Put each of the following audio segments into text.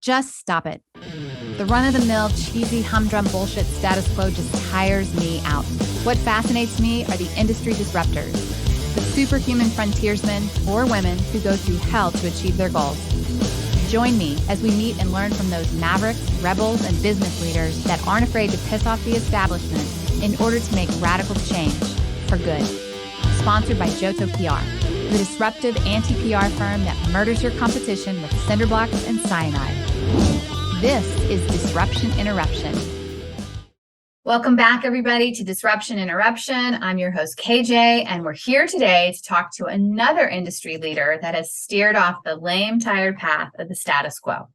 Just stop it. The run-of-the-mill, cheesy, humdrum bullshit status quo just tires me out. What fascinates me are the industry disruptors, the superhuman frontiersmen or women who go through hell to achieve their goals. Join me as we meet and learn from those mavericks, rebels, and business leaders that aren't afraid to piss off the establishment in order to make radical change for good. Sponsored by Johto PR, the disruptive anti-PR firm that murders your competition with cinder blocks and cyanide. This is Disruption Interruption. Welcome back, everybody, to Disruption Interruption. I'm your host, KJ, and we're here today to talk to another industry leader that has steered off the lame, tired path of the status quo.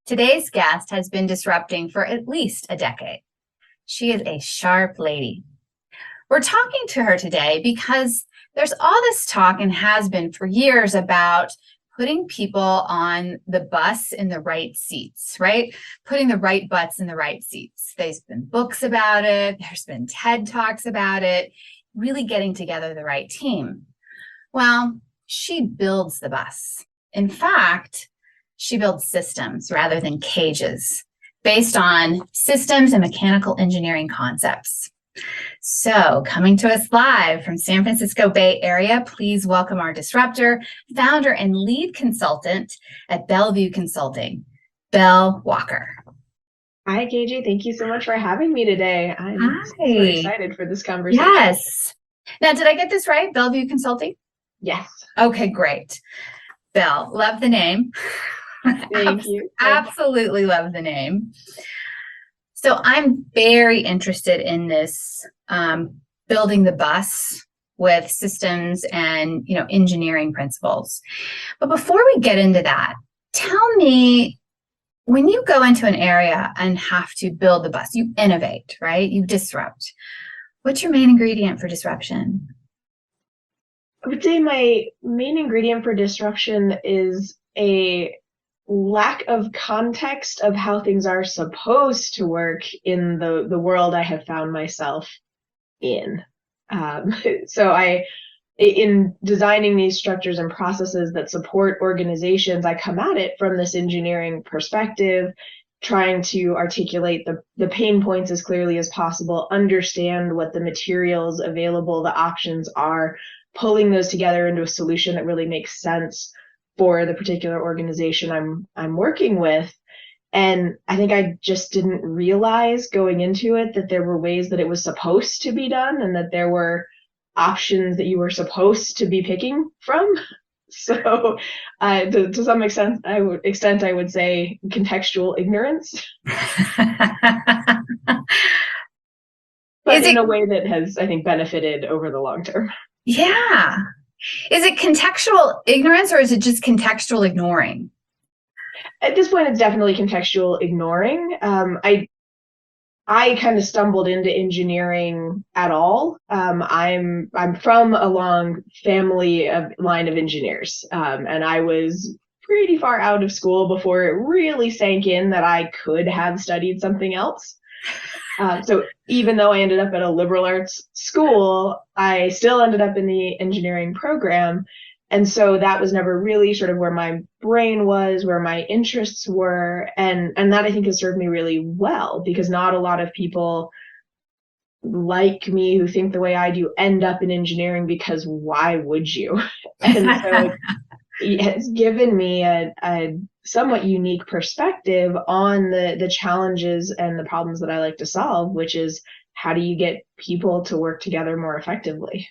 Today's guest has been disrupting for at least a decade. She is a sharp lady. We're talking to her today because there's all this talk, and has been for years, about putting people on the bus in the right seats, right? Putting the right butts in the right seats. There's been books about it. There's been TED Talks about it, really getting together the right team. Well, she builds the bus. In fact, she builds systems rather than cages based on systems and mechanical engineering concepts. So, coming to us live from San Francisco Bay Area, please welcome our disruptor, founder and lead consultant at Bellevue Consulting, Belle Walker. Hi, KJ. Thank you so much for having me today. I'm super excited for this conversation. Yes. Now, did I get this right? Bellevue Consulting? Yes. Okay, great. Belle, love the name. Thank you. Absolutely love the name. So I'm very interested in this building the bus with systems and engineering principles. But before we get into that, tell me, when you go into an area and have to build the bus, you innovate, right? You disrupt. What's your main ingredient for disruption? I would say my main ingredient for disruption is a lack of context of how things are supposed to work in the world I have found myself in. In designing these structures and processes that support organizations, I come at it from this engineering perspective, trying to articulate the pain points as clearly as possible, understand what the materials available, the options are, pulling those together into a solution that really makes sense for the particular organization I'm working with. And I think I just didn't realize going into it that there were ways that it was supposed to be done, and that there were options that you were supposed to be picking from. So to some extent, I would say contextual ignorance. But in a way that has, I think, benefited over the long term. Yeah. Is it contextual ignorance, or is it just contextual ignoring? At this point, it's definitely contextual ignoring. I kind of stumbled into engineering at all. I'm from a long family line of engineers, and I was pretty far out of school before it really sank in that I could have studied something else. So even though I ended up at a liberal arts school, I still ended up in the engineering program. And so that was never really sort of where my brain was, where my interests were. And that, I think, has served me really well, because not a lot of people like me who think the way I do end up in engineering, because why would you? And so it has given me a somewhat unique perspective on the challenges and the problems that I like to solve, which is, how do you get people to work together more effectively?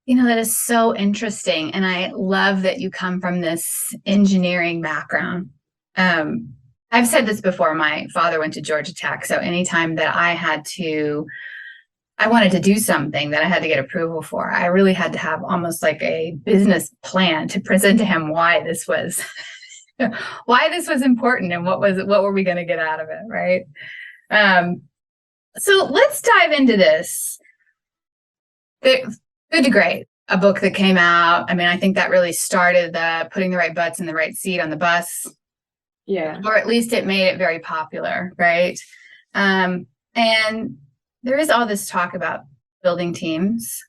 That is so interesting. And I love that you come from this engineering background. I've said this before. My father went to Georgia Tech. So anytime that I wanted to do something that I had to get approval for, I really had to have almost like a business plan to present to him why this was important, and what were we going to get out of it, right? So let's dive into this. Good to Great, a book that came out. I mean, I think that really started the putting the right butts in the right seat on the bus. Yeah. Or at least it made it very popular, right? And there is all this talk about building teams.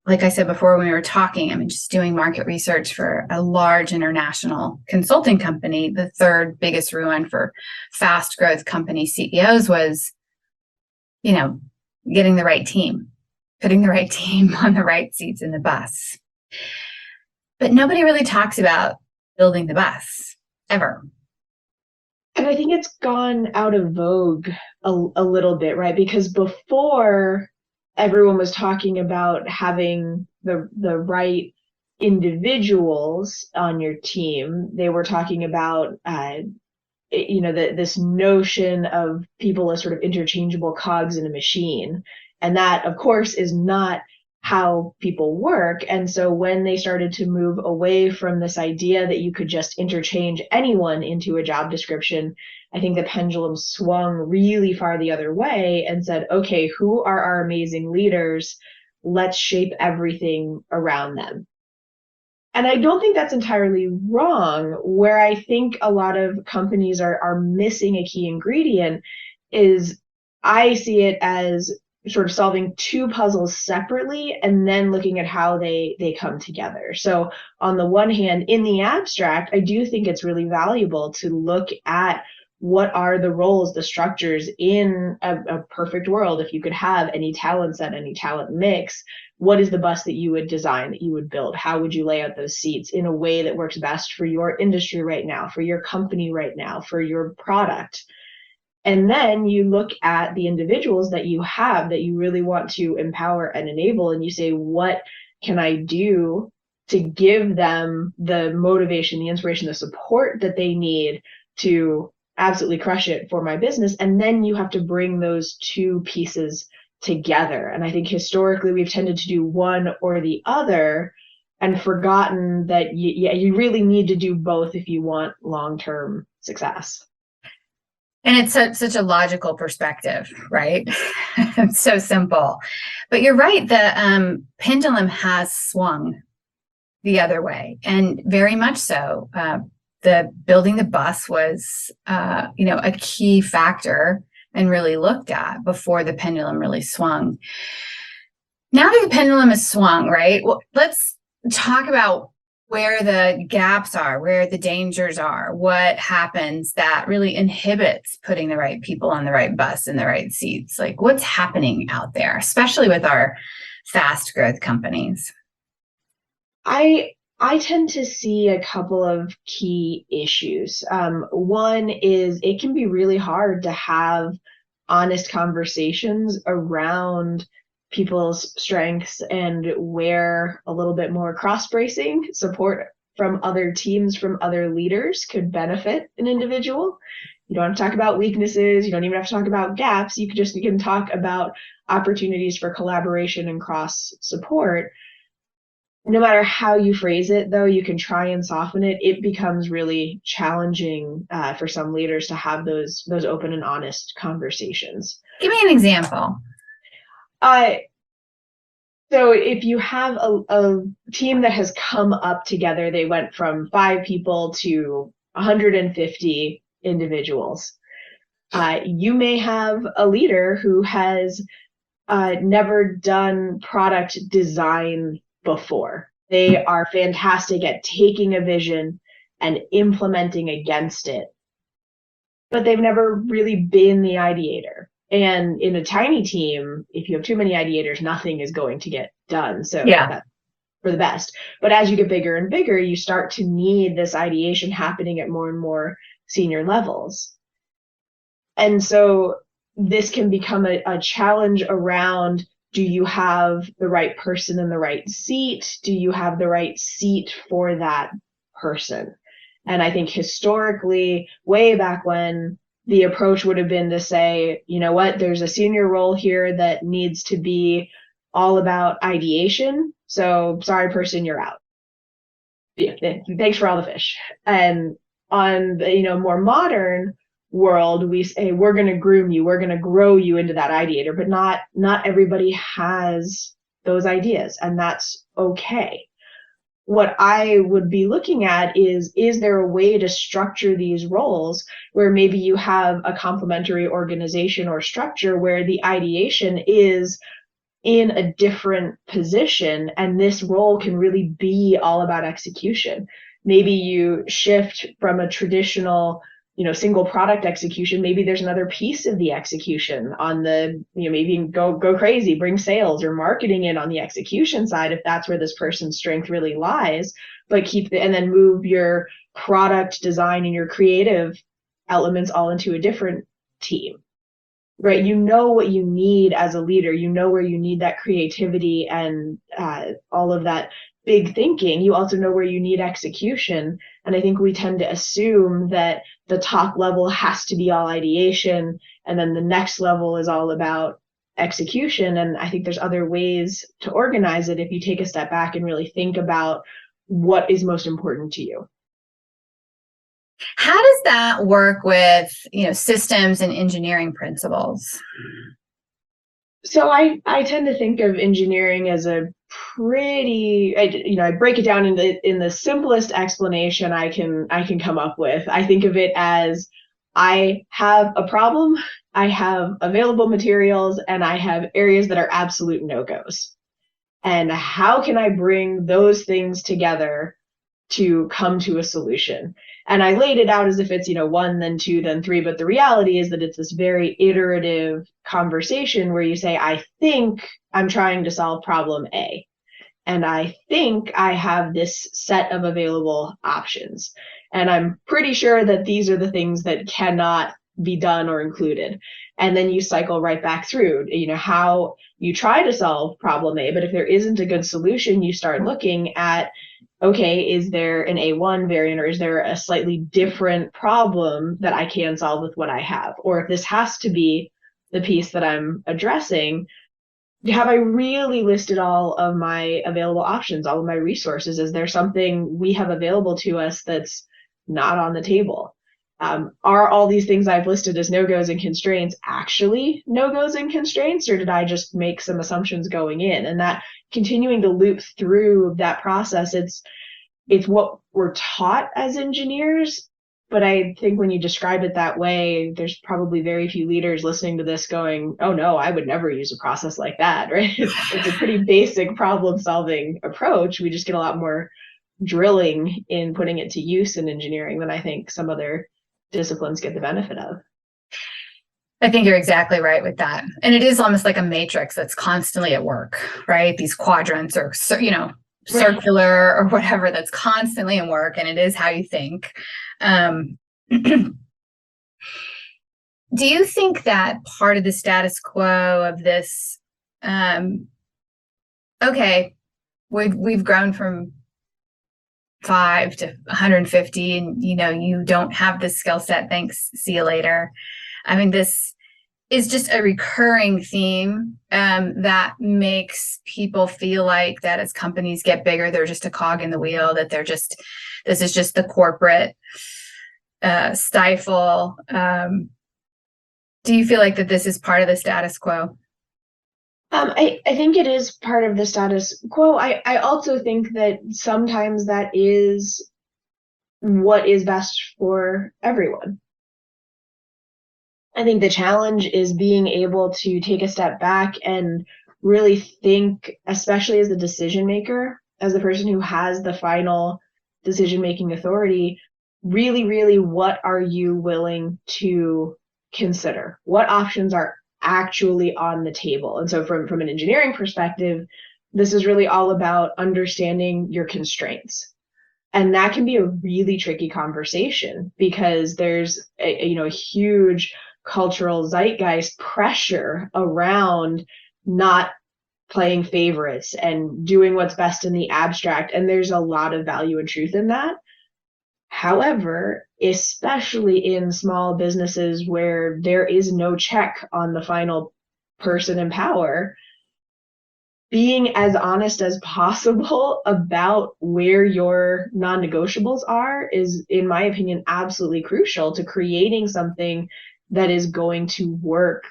like I said before when we were talking, I mean, just doing market research for a large international consulting company, the third biggest ruin for fast growth company CEOs was, getting the right team, putting the right team on the right seats in the bus. But nobody really talks about building the bus ever. And I think it's gone out of vogue a little bit, right? Because before, everyone was talking about having the right individuals on your team. They were talking about this notion of people as sort of interchangeable cogs in a machine, and that of course is not how people work. And so when they started to move away from this idea that you could just interchange anyone into a job description, I think the pendulum swung really far the other way and said, okay, who are our amazing leaders? Let's shape everything around them. And I don't think that's entirely wrong. Where I think a lot of companies are missing a key ingredient is, I see it as sort of solving two puzzles separately and then looking at how they come together. So on the one hand, in the abstract, I do think it's really valuable to look at what are the roles, the structures in a perfect world. If you could have any talent set, any talent mix, what is the bus that you would design, that you would build? How would you lay out those seats in a way that works best for your industry right now, for your company right now, for your product? And then you look at the individuals that you have that you really want to empower and enable, and you say, what can I do to give them the motivation, the inspiration, the support that they need to absolutely crush it for my business? And then you have to bring those two pieces together. And I think historically we've tended to do one or the other and forgotten that you really need to do both if you want long-term success. And it's such a logical perspective, right? It's so simple. But you're right, the pendulum has swung the other way, and very much so. The building the bus was, a key factor and really looked at before the pendulum really swung. Now that the pendulum has swung, right? Well, let's talk about where the gaps are, where the dangers are, what happens that really inhibits putting the right people on the right bus in the right seats. Like, what's happening out there, especially with our fast growth companies? I tend to see a couple of key issues. One is it can be really hard to have honest conversations around people's strengths and where a little bit more cross-bracing support from other teams, from other leaders could benefit an individual. You don't have to talk about weaknesses. You don't even have to talk about gaps. You can talk about opportunities for collaboration and cross support. No matter how you phrase it, though, you can try and soften it. It becomes really challenging for some leaders to have those open and honest conversations. Give me an example. So if you have a team that has come up together, they went from 5 people to 150 individuals. You may have a leader who has never done product design before. They are fantastic at taking a vision and implementing against it, but they've never really been the ideator. And in a tiny team, if you have too many ideators, nothing is going to get done. So that's for the best. But as you get bigger and bigger, you start to need this ideation happening at more and more senior levels. And so this can become a challenge around, do you have the right person in the right seat? Do you have the right seat for that person? And I think historically, way back when, the approach would have been to say, you know what, there's a senior role here that needs to be all about ideation. So sorry, person, you're out. Yeah, thanks for all the fish. And on the more modern world, we say we're going to groom you, we're going to grow you into that ideator, but not everybody has those ideas, and that's okay. What I would be looking at is there a way to structure these roles where maybe you have a complementary organization or structure where the ideation is in a different position, and this role can really be all about execution. Maybe you shift from a traditional, single product execution. Maybe there's another piece of the execution on the, maybe go crazy, bring sales or marketing in on the execution side if that's where this person's strength really lies, but and then move your product design and your creative elements all into a different team. Right, you know what you need as a leader. You know where you need that creativity and all of that big thinking. You also know where you need execution. And I think we tend to assume that the top level has to be all ideation, and then the next level is all about execution. And I think there's other ways to organize it if you take a step back and really think about what is most important to you. How does that work with, systems and engineering principles? So I tend to think of engineering as a pretty, I break it down in the simplest explanation I can come up with. I think of it as I have a problem, I have available materials, and I have areas that are absolute no-goes. And how can I bring those things together to come to a solution? And I laid it out as if it's, 1, then 2, then 3. But the reality is that it's this very iterative conversation where you say, I think I'm trying to solve problem A. And I think I have this set of available options. And I'm pretty sure that these are the things that cannot be done or included. And then you cycle right back through, how you try to solve problem A. But if there isn't a good solution, you start looking at, okay, is there an A1 variant, or is there a slightly different problem that I can solve with what I have? Or if this has to be the piece that I'm addressing, have I really listed all of my available options, all of my resources? Is there something we have available to us that's not on the table? Are all these things I've listed as no-goes and constraints actually no-goes and constraints, or did I just make some assumptions going in? And that continuing to loop through that process, it's what we're taught as engineers. But I think when you describe it that way, there's probably very few leaders listening to this going, oh no, I would never use a process like that, right? It's a pretty basic problem-solving approach. We just get a lot more drilling in putting it to use in engineering than I think some other disciplines get the benefit of. I think you're exactly right with that. And it is almost like a matrix that's constantly at work, right? These quadrants or, circular or whatever, that's constantly in work, and it is how you think. Do you think that part of the status quo of this, okay, we've grown from 5 to 150, and you don't have this skill set, thanks, see you later. I mean, this is just a recurring theme that makes people feel like that as companies get bigger, they're just a cog in the wheel, that this is just the corporate stifle. Do you feel like that this is part of the status quo? I think it is part of the status quo. I also think that sometimes that is what is best for everyone. I think the challenge is being able to take a step back and really think, especially as the decision maker, as the person who has the final decision-making authority, really, really, what are you willing to consider? What options are actually on the table? And so from an engineering perspective, this is really all about understanding your constraints. And that can be a really tricky conversation because there's a huge cultural zeitgeist pressure around not playing favorites and doing what's best in the abstract. And there's a lot of value and truth in that. However, especially in small businesses where there is no check on the final person in power, being as honest as possible about where your non-negotiables are is, in my opinion, absolutely crucial to creating something that is going to work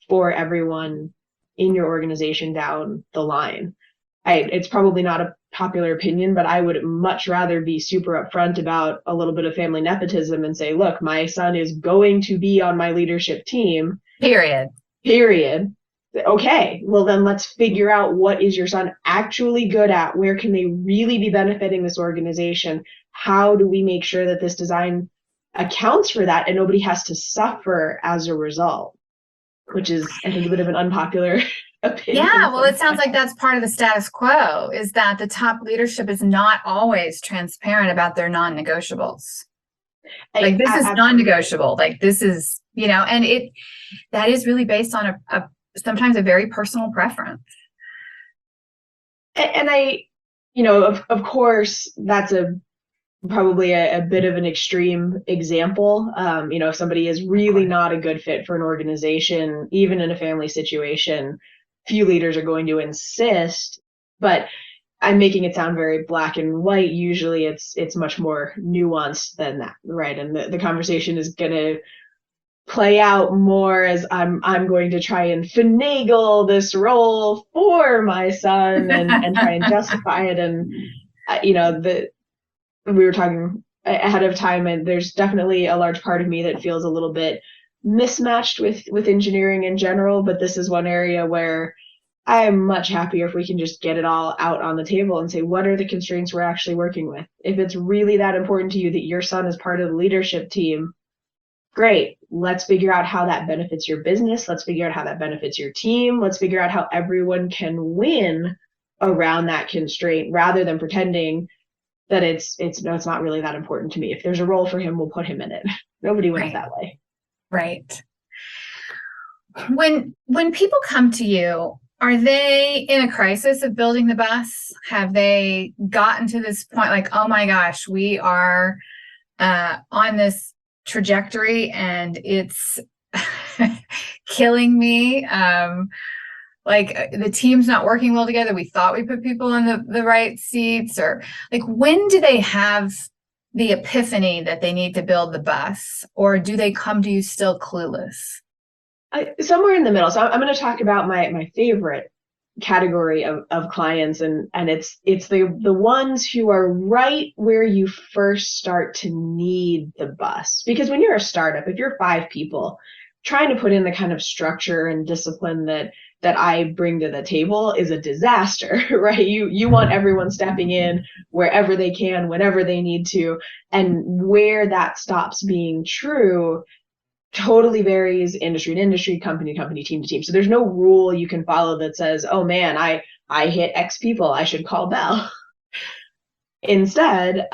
for everyone in your organization down the line. It's probably not a popular opinion, but I would much rather be super upfront about a little bit of family nepotism and say, look, my son is going to be on my leadership team. Period. Okay, well then let's figure out what is your son actually good at? Where can they really be benefiting this organization? How do we make sure that this design accounts for that and nobody has to suffer as a result? Which is, I think, a bit of an unpopular opinion Yeah, well, it sounds sometimes. like that's part of the status quo, is that the top leadership is not always transparent about their non-negotiables. Like, this is Absolutely. non-negotiable. Like, this is, and that is really based on a sometimes a very personal preference. And of course, that's probably a bit of an extreme example. If somebody is Of really course. not a good fit for an organization, even in a family situation, few leaders are going to insist. But I'm making it sound very black and white. Usually it's much more nuanced than that, right? And the conversation is going to play out more as I'm going to try and finagle this role for my son and try and justify it. And the we were talking ahead of time, and there's definitely a large part of me that feels a little bit mismatched with engineering in general, but this is one area where I'm much happier if we can just get it all out on the table and say, what are the constraints we're actually working with? If it's really that important to you that your son is part of the leadership team, great. Let's figure out how that benefits your business. Let's figure out how that benefits your team. Let's figure out how everyone can win around that constraint rather than pretending that it's not really that important to me. If there's a role for him, we'll put him in it. Nobody wins Right, that way. right. When people come to you, are they in a crisis of building the bus? Have they gotten to this point like, oh my gosh, we are on this trajectory and it's killing me? Like the team's not working well together. We thought we put people in the right seats, or like when do they have the epiphany that they need to build the bus, or do they come to you still clueless? Somewhere in the middle. So I'm going to talk about my favorite category of clients, and it's the ones who are right where you first start to need the bus. Because when you're a startup, if you're 5 people, trying to put in the kind of structure and discipline that I bring to the table is a disaster, right? You want everyone stepping in wherever they can, whenever they need to, and where that stops being true totally varies industry to industry, company to company, team to team. So there's no rule you can follow that says, oh man, I hit X people, I should call Belle. Instead,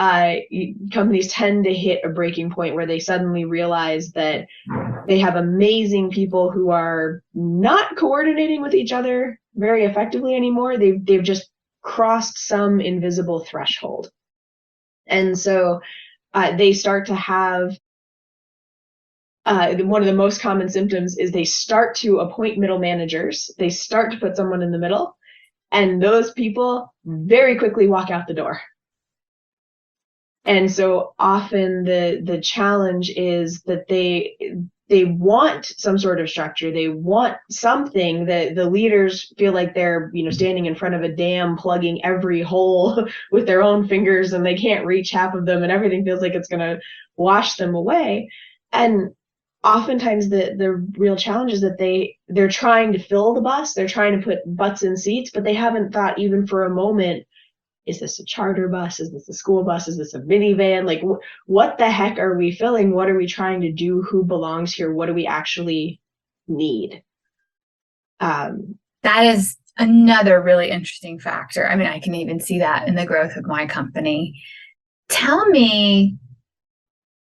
companies tend to hit a breaking point where they suddenly realize that they have amazing people who are not coordinating with each other very effectively anymore. They've just crossed some invisible threshold. And so they start to have one of the most common symptoms is they start to appoint middle managers. They start to put someone in the middle, and those people very quickly walk out the door. And so often the challenge is that they want some sort of structure. They want something that the leaders feel like they're, standing in front of a dam, plugging every hole with their own fingers, and they can't reach half of them, and everything feels like it's going to wash them away. And oftentimes the real challenge is that they're trying to fill the bus. They're trying to put butts in seats, but they haven't thought even for a moment, is this a charter bus? Is this a school bus? Is this a minivan? Like, what the heck are we filling? What are we trying to do? Who belongs here? What do we actually need? That is another really interesting factor. I mean, I can even see that in the growth of my company. Tell me,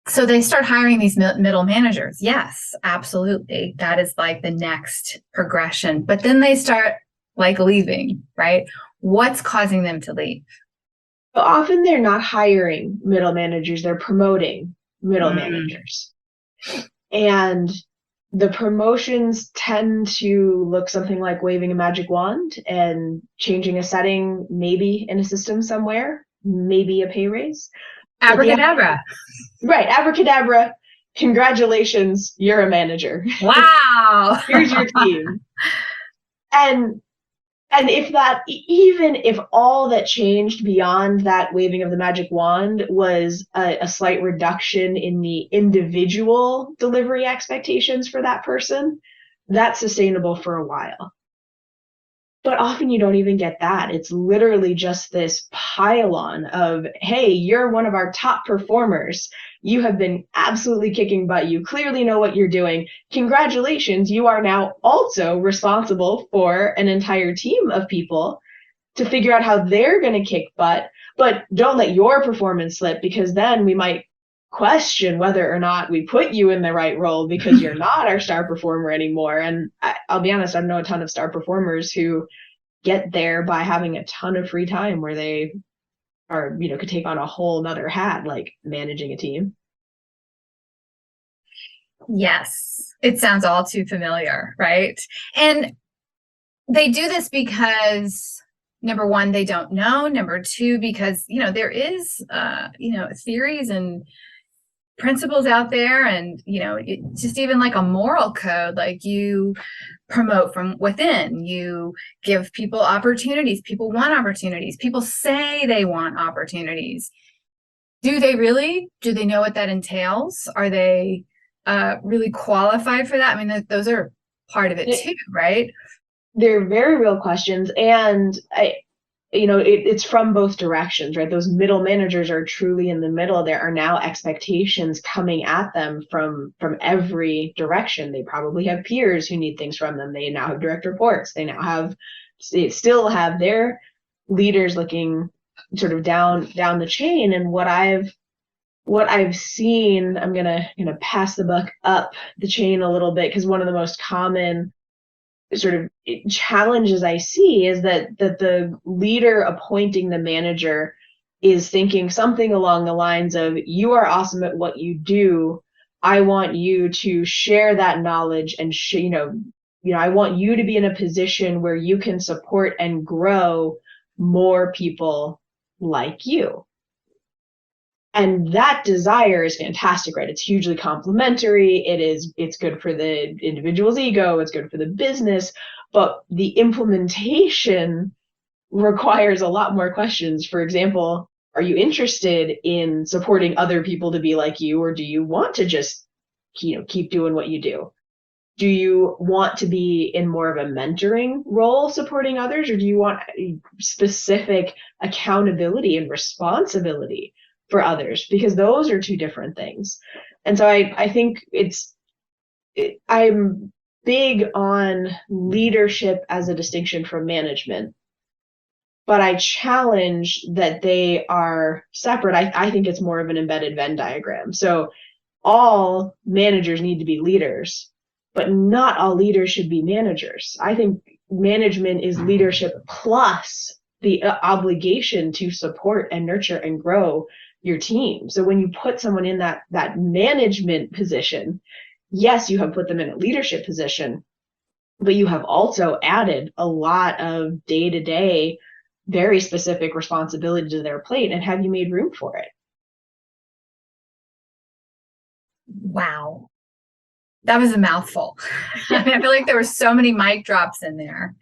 so they start hiring these middle managers. Yes, absolutely. That is like the next progression. But then they start like leaving, right? What's causing them to leave? But often they're not hiring middle managers, they're promoting middle managers. And the promotions tend to look something like waving a magic wand and changing a setting, maybe in a system somewhere, maybe a pay raise. Abracadabra. Right, abracadabra. Congratulations, you're a manager. Wow. Here's your team. And if that, even if all that changed beyond that waving of the magic wand was a slight reduction in the individual delivery expectations for that person, that's sustainable for a while. But often you don't even get that. It's literally just this pile-on of, hey, you're one of our top performers. You have been absolutely kicking butt. You clearly know what you're doing. Congratulations. You are now also responsible for an entire team of people to figure out how they're going to kick butt. But don't let your performance slip, because then we might question whether or not we put you in the right role, because you're not our star performer anymore. And I'll be honest, I know a ton of star performers who get there by having a ton of free time where they are, could take on a whole nother hat, like managing a team. Yes, it sounds all too familiar, right? And they do this because, number one, they don't know. Number two, because, there is, theories and principles out there, and, just even like a moral code, like you promote from within, you give people opportunities. People want opportunities. People say they want opportunities. Do they really? Do they know what that entails? Are they really qualified for that? I mean, those are part of it too, right? They're very real questions. And it's from both directions, right? Those middle managers are truly in the middle. There are now expectations coming at them from every direction. They probably have peers who need things from them. They now have direct reports. They still have their leaders looking sort of down the chain. And what I've seen, I'm gonna pass the buck up the chain a little bit, because one of the most common sort of challenges I see is that the leader appointing the manager is thinking something along the lines of, you are awesome at what you do. I want you to share that knowledge, and I want you to be in a position where you can support and grow more people like you. And that desire is fantastic, right? It's hugely complimentary. It's good for the individual's ego. It's good for the business. But the implementation requires a lot more questions. For example, are you interested in supporting other people to be like you, or do you want to just, keep doing what you do? Do you want to be in more of a mentoring role supporting others, or do you want specific accountability and responsibility for others? Because those are two different things. And so I think I'm big on leadership as a distinction from management, but I challenge that they are separate. I think it's more of an embedded Venn diagram. So all managers need to be leaders, but not all leaders should be managers. I think management is leadership plus the obligation to support and nurture and grow your team. So when you put someone in that management position, yes, you have put them in a leadership position, but you have also added a lot of day-to-day, very specific responsibility to their plate. And have you made room for it? Wow. That was a mouthful. I mean, I feel like there were so many mic drops in there.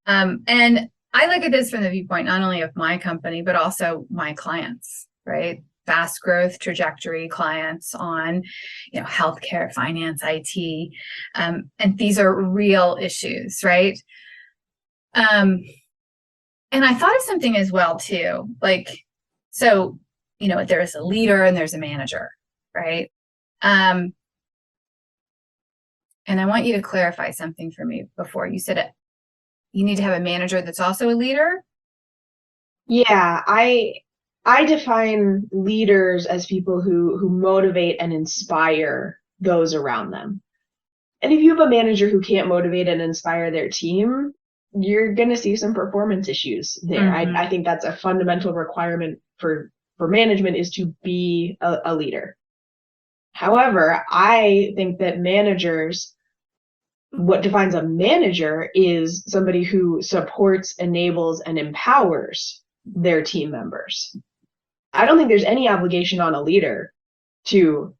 And I look at this from the viewpoint, not only of my company, but also my clients, right? Fast growth trajectory clients on, healthcare, finance, IT. And these are real issues, right? And I thought of something as well, too. Like, so, there's a leader and there's a manager, right? And I want you to clarify something for me before you said it. You need to have a manager that's also a leader? Yeah, I define leaders as people who motivate and inspire those around them. And if you have a manager who can't motivate and inspire their team, you're going to see some performance issues there. Mm-hmm. I think that's a fundamental requirement for management, is to be a leader. However, I think that what defines a manager is somebody who supports, enables, and empowers their team members. I don't think there's any obligation on a leader to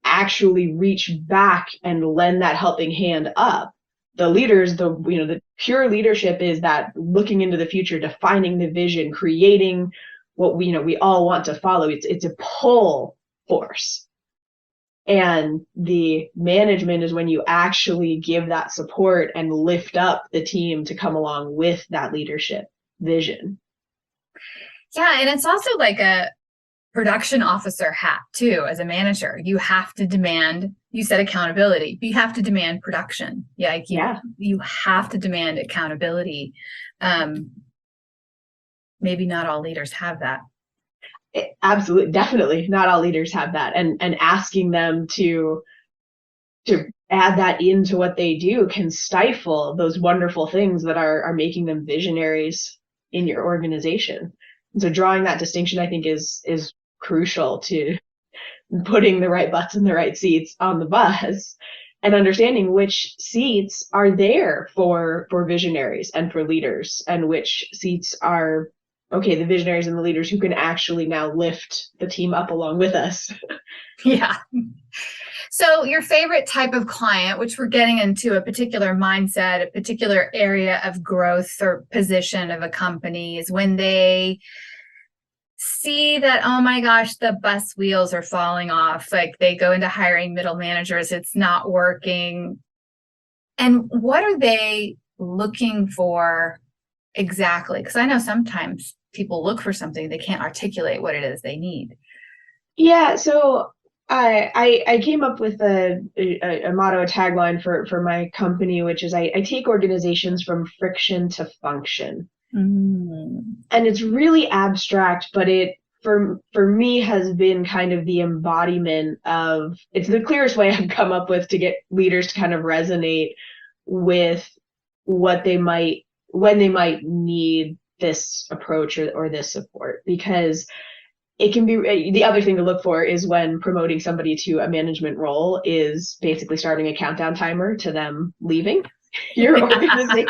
actually reach back and lend that helping hand up. The leaders, the pure leadership is that looking into the future, defining the vision, creating what we all want to follow. It's a pull force. And the management is when you actually give that support and lift up the team to come along with that leadership vision. Yeah. And it's also like a production officer hat too. As a manager, you have to demand, you said accountability, you have to demand production. Yeah. Like you have to demand accountability. Maybe not all leaders have that. Absolutely, definitely not all leaders have that, and asking them to add that into what they do can stifle those wonderful things that are making them visionaries in your organization. And so drawing that distinction, I think, is crucial to putting the right butts in the right seats on the bus, and understanding which seats are there for visionaries and for leaders, and which seats are okay, the visionaries and the leaders who can actually now lift the team up along with us. Yeah. So your favorite type of client, which we're getting into a particular mindset, a particular area of growth or position of a company, is when they see that, oh my gosh, the bus wheels are falling off. Like they go into hiring middle managers, it's not working. And what are they looking for exactly? Because I know sometimes people look for something, they can't articulate what it is they need. Yeah, so I came up with a motto, a tagline for my company, which is I take organizations from friction to function. And it's really abstract, but it for me has been kind of the embodiment of, it's the clearest way I've come up with to get leaders to kind of resonate with what they might, when they might need this approach or this support. Because it can be, the other thing to look for is when promoting somebody to a management role is basically starting a countdown timer to them leaving your organization.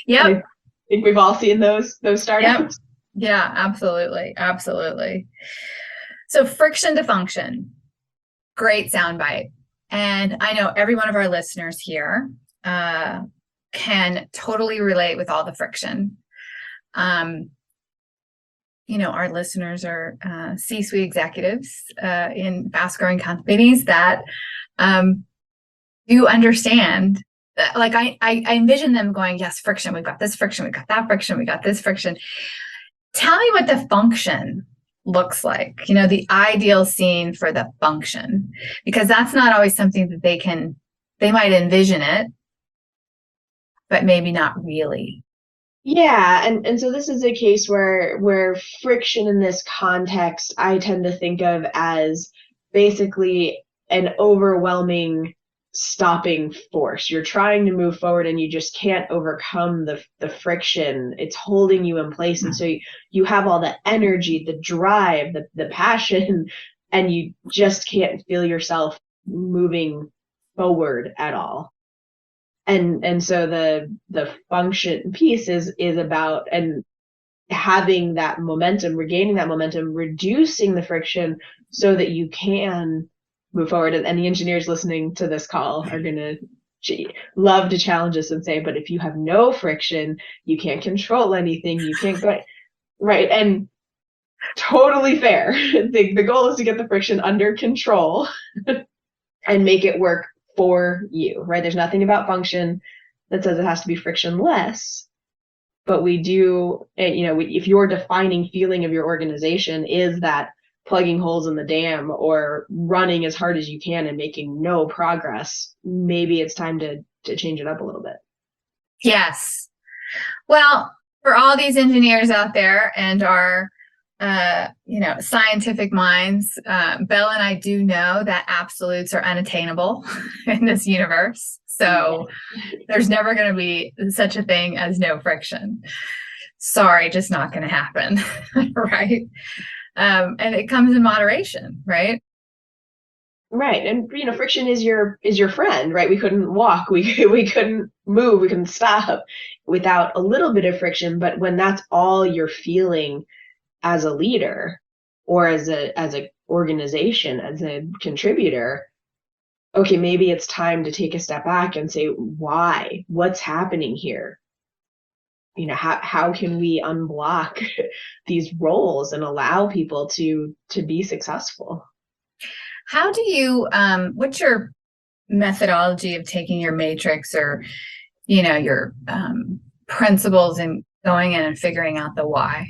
Yep. I think we've all seen those startups. Yep. Yeah, absolutely. Absolutely. So friction to function. Great soundbite. And I know every one of our listeners here can totally relate with all the friction. Our listeners are C-suite executives in fast-growing companies that do understand. Like I envision them going, yes, friction, we've got this friction, we've got that friction, we got this friction. Tell me what the function looks like, the ideal scene for the function, because that's not always something that they might envision it, but maybe not really. Yeah, and so this is a case where friction in this context I tend to think of as basically an overwhelming stopping force. You're trying to move forward and you just can't overcome the friction. It's holding you in place. And so you have all the energy, the drive, the passion, and you just can't feel yourself moving forward at all. And so the function piece is about, and having that momentum, regaining that momentum, reducing the friction so that you can move forward. And the engineers listening to this call are going to love to challenge us and say, but if you have no friction, you can't control anything, you can't go right. And totally fair. The goal is to get the friction under control and make it work for you, right? There's nothing about function that says it has to be frictionless, but we do, if your defining feeling of your organization is that plugging holes in the dam or running as hard as you can and making no progress, maybe it's time to change it up a little bit. Yes. Well, for all these engineers out there and our scientific minds, Belle and I do know that absolutes are unattainable in this universe. So there's never going to be such a thing as no friction. Sorry, just not going to happen. Right. And it comes in moderation, right? Right. And, friction is your friend, right? We couldn't walk, we couldn't move, we couldn't stop without a little bit of friction. But when that's all you're feeling as a leader or as a organization, as a contributor, okay, maybe it's time to take a step back and say, why? What's happening here? How can we unblock these roles and allow people to be successful? How do you, what's your methodology of taking your matrix or, your principles and going in and figuring out the why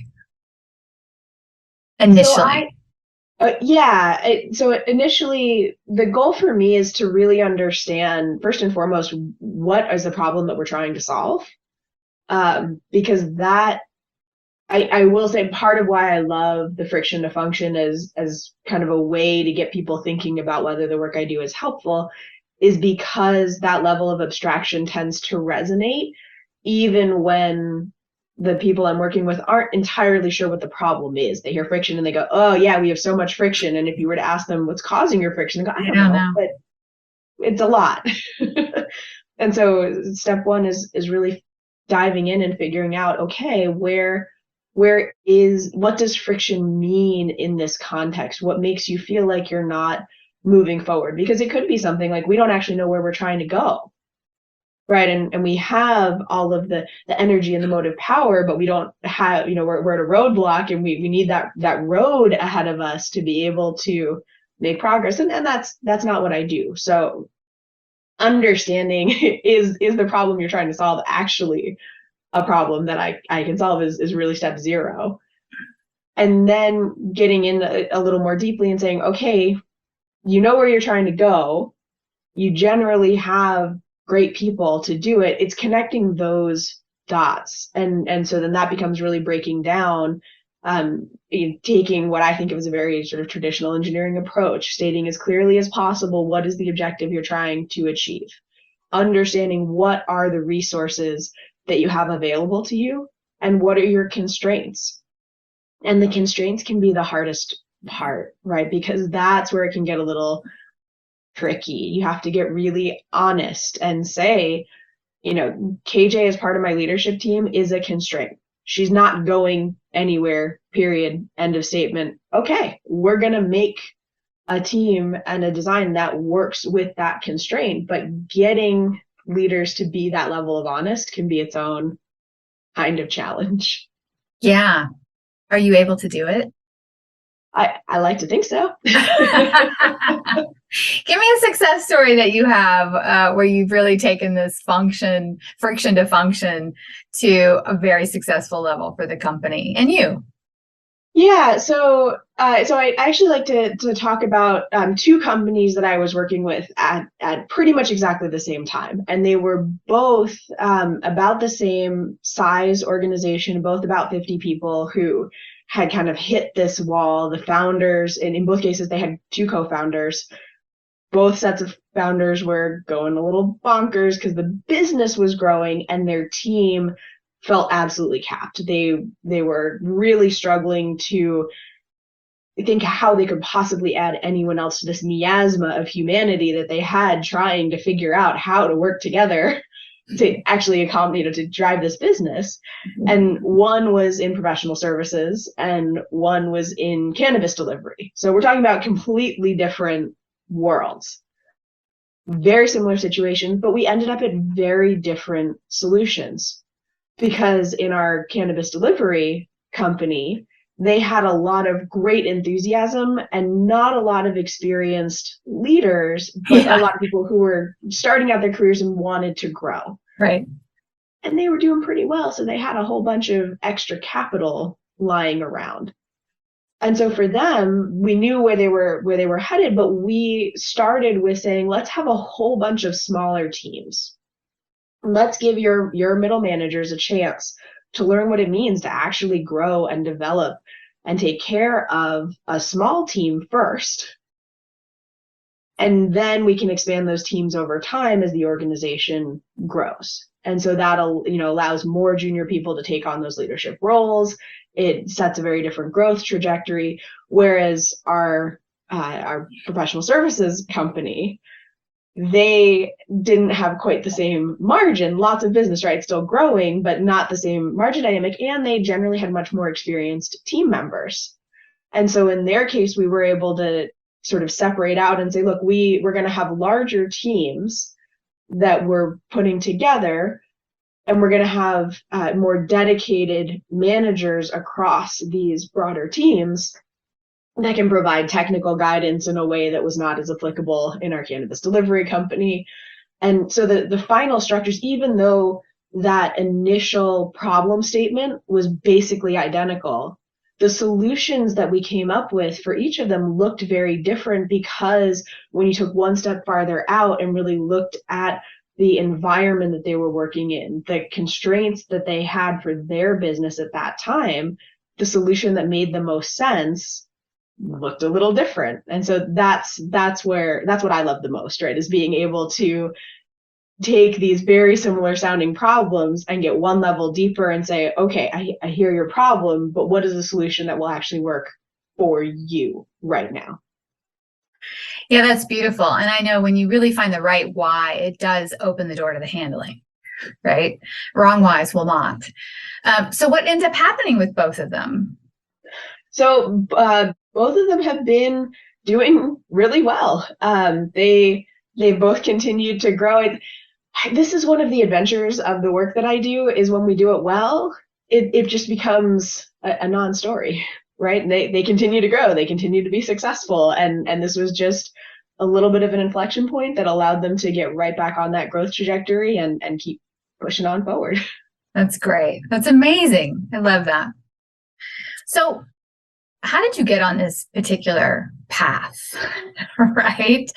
So initially? so initially, the goal for me is to really understand, first and foremost, what is the problem that we're trying to solve. Because that, I will say, part of why I love the friction to function as kind of a way to get people thinking about whether the work I do is helpful, is because that level of abstraction tends to resonate even when the people I'm working with aren't entirely sure what the problem is. They hear friction and they go, oh yeah, we have so much friction. And if you were to ask them what's causing your friction, they go, I don't know, but it's a lot. And so step one is really diving in and figuring out, okay, what does friction mean in this context? What makes you feel like you're not moving forward? Because it could be something like we don't actually know where we're trying to go. Right. And we have all of the energy and the motive power, but we don't have, we're at a roadblock and we need that road ahead of us to be able to make progress. And that's not what I do. So understanding is the problem you're trying to solve actually a problem that I can solve is really step zero. And then getting in a little more deeply and saying, okay, you know where you're trying to go. You generally have great people to do it. It's connecting those dots. And so then that becomes really breaking down, taking what I think of as a very sort of traditional engineering approach, stating as clearly as possible what is the objective you're trying to achieve, understanding what are the resources that you have available to you and what are your constraints. And the constraints can be the hardest part, right? Because that's where it can get a little tricky. You have to get really honest and say, KJ as part of my leadership team is a constraint. She's not going anywhere, period, end of statement. Okay, we're going to make a team and a design that works with that constraint, but getting leaders to be that level of honest can be its own kind of challenge. Yeah. Are you able to do it? I like to think so. Give me a success story that you have where you've really taken this friction to function to a very successful level for the company and you. Yeah, so I actually like to talk about two companies that I was working with at pretty much exactly the same time, and they were both about the same size organization, both about 50 people who had kind of hit this wall. The founders, and in both cases, they had two co-founders. Both sets of founders were going a little bonkers because the business was growing and their team felt absolutely capped. They were really struggling to think how they could possibly add anyone else to this miasma of humanity that they had, trying to figure out how to work together to actually accommodate, to drive this business. And one was in professional services and one was in cannabis delivery. So we're talking about completely different worlds. Very similar situations, but we ended up at very different solutions. Because in our cannabis delivery company, they had a lot of great enthusiasm and not a lot of experienced leaders, but a lot of people who were starting out their careers and wanted to grow. Right. And they were doing pretty well. So they had a whole bunch of extra capital lying around. And so for them, we knew where they were headed, but we started with saying, let's have a whole bunch of smaller teams. Let's give your middle managers a chance to learn what it means to actually grow and develop and take care of a small team first. And then we can expand those teams over time as the organization grows. And so that'll, allows more junior people to take on those leadership roles. It sets a very different growth trajectory. Whereas our professional services company, they didn't have quite the same margin, lots of business, right? Still growing, but not the same margin dynamic. And they generally had much more experienced team members. And so in their case, we were able to sort of separate out and say, look, we're going to have larger teams that we're putting together, and we're going to have more dedicated managers across these broader teams. that can provide technical guidance in a way that was not as applicable in our cannabis delivery company. And so the final structures, even though that initial problem statement was basically identical, the solutions that we came up with for each of them looked very different, because when you took one step farther out and really looked at the environment that they were working in, the constraints that they had for their business at that time, the solution that made the most sense looked a little different. And so that's what I love the most, right? Is being able to take these very similar sounding problems and get one level deeper and say, okay, I hear your problem, but what is the solution that will actually work for you right now? Yeah, that's beautiful. And I know when you really find the right why, it does open the door to the handling, right? Wrong whys will not. So what ends up happening with both of them? So both of them have been doing really well. They both continued to grow. This is one of the adventures of the work that I do, is when we do it well, it just becomes a non-story, right? And they continue to grow, they continue to be successful. And this was just a little bit of an inflection point that allowed them to get right back on that growth trajectory and keep pushing on forward. That's great. That's amazing. I love that. So how did you get on this particular path, right?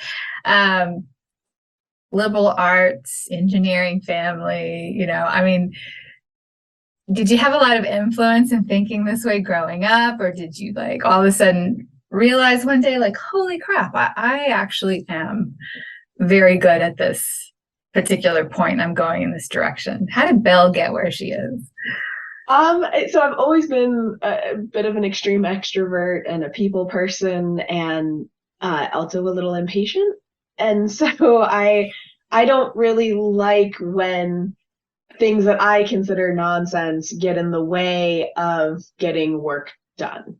Liberal arts, engineering family, I mean, did you have a lot of influence in thinking this way growing up, or did you like all of a sudden realize one day, like, holy crap, I actually am very good at this particular point. I'm going in this direction. How did Belle get where she is? So I've always been a bit of an extreme extrovert and a people person, and also a little impatient. And so I don't really like when things that I consider nonsense get in the way of getting work done.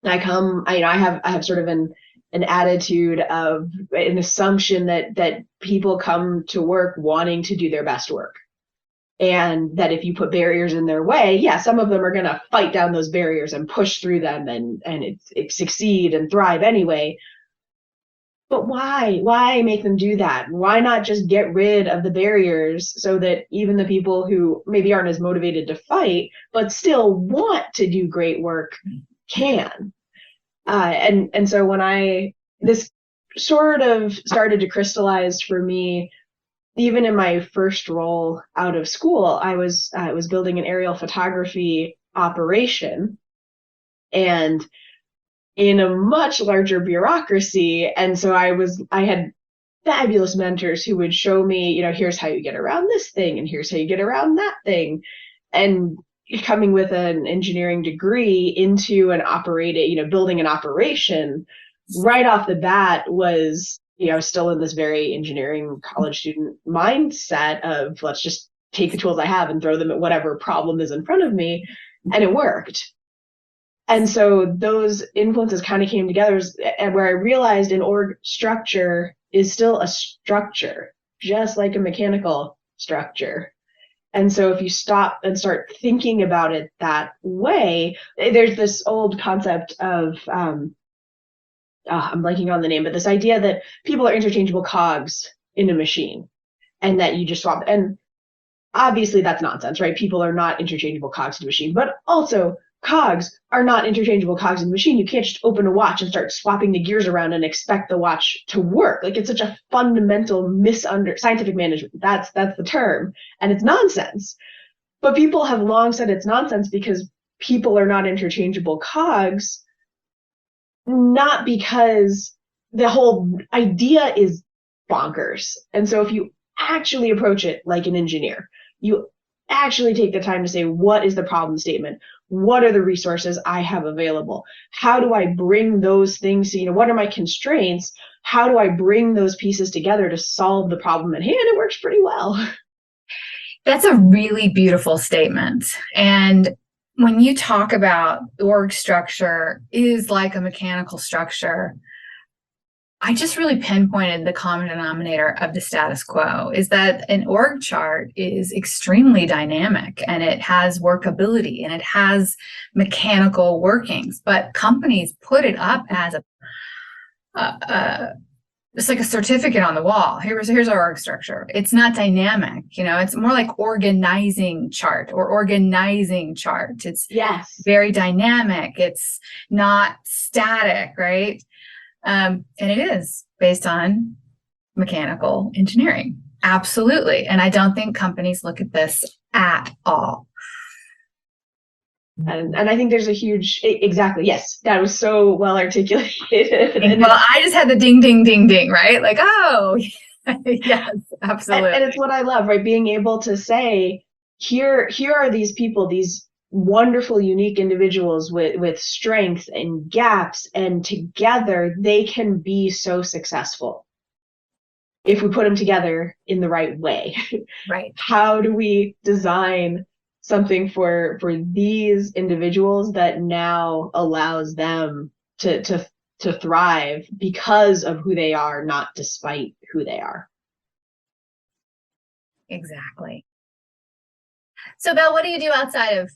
I have sort of an attitude of an assumption that people come to work wanting to do their best work. And that if you put barriers in their way, yeah, some of them are going to fight down those barriers and push through them and it succeed and thrive anyway. But why make them do that? Why not just get rid of the barriers so that even the people who maybe aren't as motivated to fight but still want to do great work can? And so when this sort of started to crystallize for me, even in my first role out of school, I was building an aerial photography operation, and in a much larger bureaucracy. And so I had fabulous mentors who would show me, here's how you get around this thing, and here's how you get around that thing. And coming with an engineering degree into building an operation right off the bat was, still in this very engineering college student mindset of, let's just take the tools I have and throw them at whatever problem is in front of me. And it worked. And so those influences kind of came together, and where I realized an org structure is still a structure, just like a mechanical structure. And so if you stop and start thinking about it that way, there's this old concept of, I'm blanking on the name, but this idea that people are interchangeable cogs in a machine and that you just swap. And obviously that's nonsense, right? People are not interchangeable cogs in a machine, but also cogs are not interchangeable cogs in the machine. You can't just open a watch and start swapping the gears around and expect the watch to work. Like, it's such a fundamental scientific management. That's the term. And it's nonsense. But people have long said it's nonsense because people are not interchangeable cogs, not because the whole idea is bonkers. And so if you actually approach it like an engineer, you actually take the time to say, what is the problem statement? What are the resources I have available? How do I bring those things to, what are my constraints? How do I bring those pieces together to solve the problem at hand? It works pretty well. That's a really beautiful statement. And when you talk about org structure is like a mechanical structure, I just really pinpointed the common denominator of the status quo is that an org chart is extremely dynamic and it has workability and it has mechanical workings, but companies put it up as it's like a certificate on the wall. Here's our org structure. It's not dynamic, it's more like organizing chart or organizing chart. It's very dynamic. It's not static, right? And it is based on mechanical engineering. Absolutely. And I don't think companies look at this at all. And I think there's a huge, exactly. Yes. That was so well articulated. Well, I just had the ding, ding, ding, ding, right? Like, oh, yes, absolutely. And it's what I love, right? Being able to say, here are these people, these wonderful, unique individuals with strengths and gaps, and together they can be so successful if we put them together in the right way. Right. How do we design something for these individuals that now allows them to thrive because of who they are, not despite who they are? Exactly. So, Belle, what do you do outside of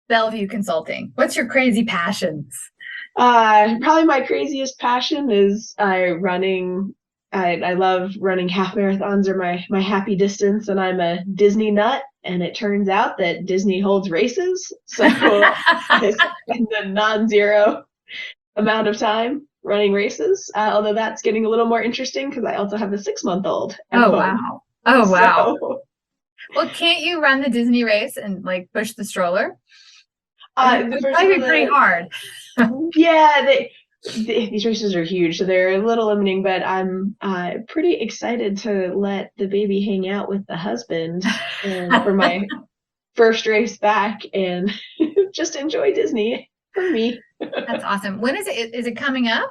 Bellevue Consulting? What's your crazy passions? Probably my craziest passion is running. I love running half marathons, or my happy distance, and I'm a Disney nut. And it turns out that Disney holds races, so I spend a non-zero amount of time running races. Although that's getting a little more interesting because I also have a 6-month-old. Wow! Oh wow! Well, can't you run the Disney race and like push the stroller? It's probably pretty hard. Yeah, these races are huge, so they're a little limiting, but I'm pretty excited to let the baby hang out with the husband for my first race back and just enjoy Disney for me. That's awesome. When is it? Is it coming up?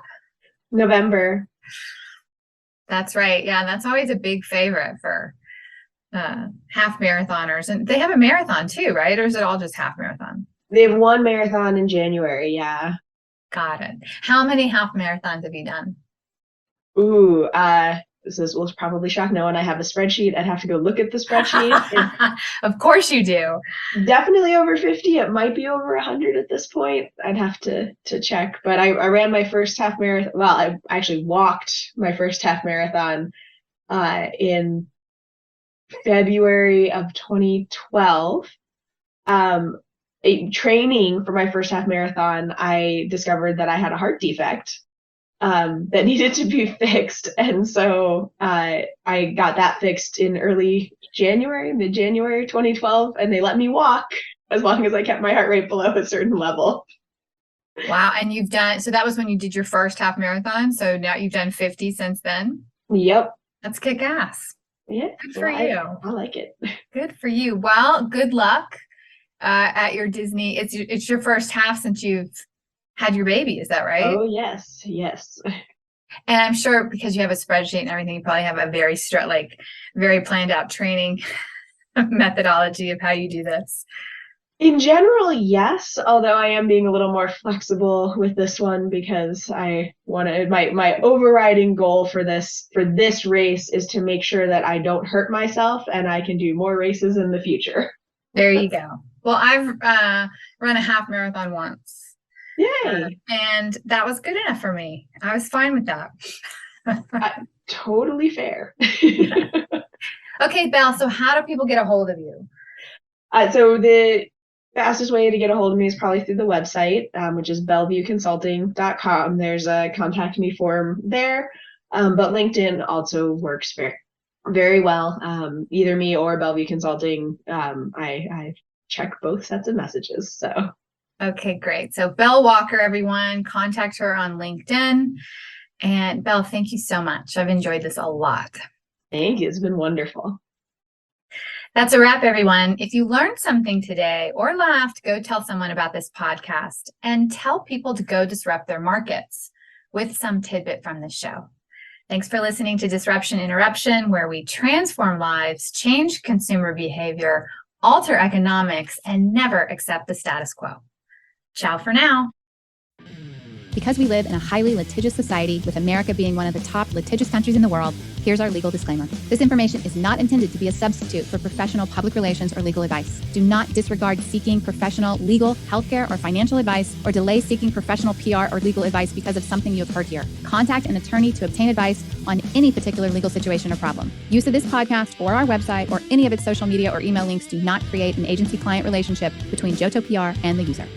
November. That's right. Yeah, that's always a big favorite for half marathoners. And they have a marathon too, right? Or is it all just half marathon? They have one marathon in January, yeah. Got it. How many half marathons have you done? Ooh, this will probably shock no one. I have a spreadsheet. I'd have to go look at the spreadsheet. Of course you do. Definitely over 50. It might be over 100 at this point. I'd have to check. But I ran my first half marathon. Well, I actually walked my first half marathon in February of 2012. Training for my first half marathon, I discovered that I had a heart defect that needed to be fixed. And so I got that fixed in mid-January 2012, and they let me walk as long as I kept my heart rate below a certain level. Wow. And so that was when you did your first half marathon. So now you've done 50 since then? Yep. That's kick ass. Yeah. Good for you. I like it. Good for you. Well, good luck at your Disney. It's your first half since you've had your baby. Is that right? Oh, yes. And I'm sure because you have a spreadsheet and everything, you probably have a very planned out training methodology of how you do this. In general, yes, although I am being a little more flexible with this one because I wanted my overriding goal for this race is to make sure that I don't hurt myself and I can do more races in the future. There you go. Well, I've run a half marathon once. Yay. And that was good enough for me. I was fine with that. Totally fair. Okay, Belle, so how do people get a hold of you? So the fastest way to get a hold of me is probably through the website, which is bellevueconsulting.com. There's a contact me form there, but LinkedIn also works very, very well. Either me or Bellevue Consulting. I check both sets of messages. So. Okay, great. So Belle Walker, everyone, contact her on LinkedIn. And Belle, thank you so much. I've enjoyed this a lot. Thank you. It's been wonderful. That's a wrap, everyone. If you learned something today or laughed, go tell someone about this podcast and tell people to go disrupt their markets with some tidbit from this show. Thanks for listening to Disruption Interruption, where we transform lives, change consumer behavior, alter economics, and never accept the status quo. Ciao for now. Because we live in a highly litigious society, with America being one of the top litigious countries in the world, here's our legal disclaimer. This information is not intended to be a substitute for professional public relations or legal advice. Do not disregard seeking professional legal, healthcare, or financial advice, or delay seeking professional PR or legal advice because of something you have heard here. Contact an attorney to obtain advice on any particular legal situation or problem. Use of this podcast or our website or any of its social media or email links do not create an agency-client relationship between Johto PR and the user.